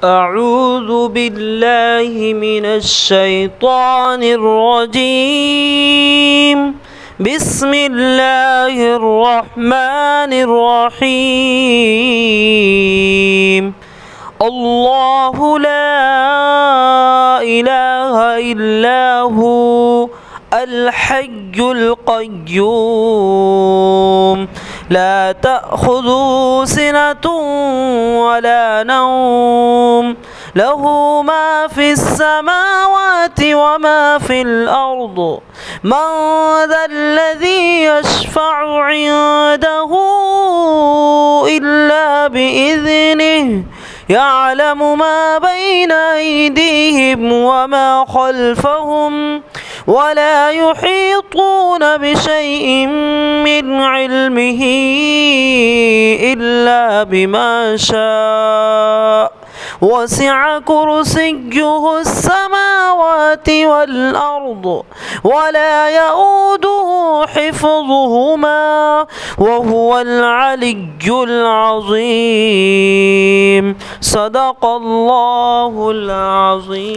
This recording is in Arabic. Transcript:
أعوذ بالله من الشيطان الرجيم. بسم الله الرحمن الرحيم. الله لا إله إلا هو الحي القيوم لا تأخذه سنة ولا نوم له ما في السماوات وما في الأرض من ذا الذي يشفع عنده إلا بإذنه يعلم ما بين أيديهم وما خلفهم ولا يحيطون بشيء من علمه إلا بما شاء وسع كرسيه السماوات والأرض ولا يؤوده حفظهما وهو العلي العظيم. صدق الله العظيم.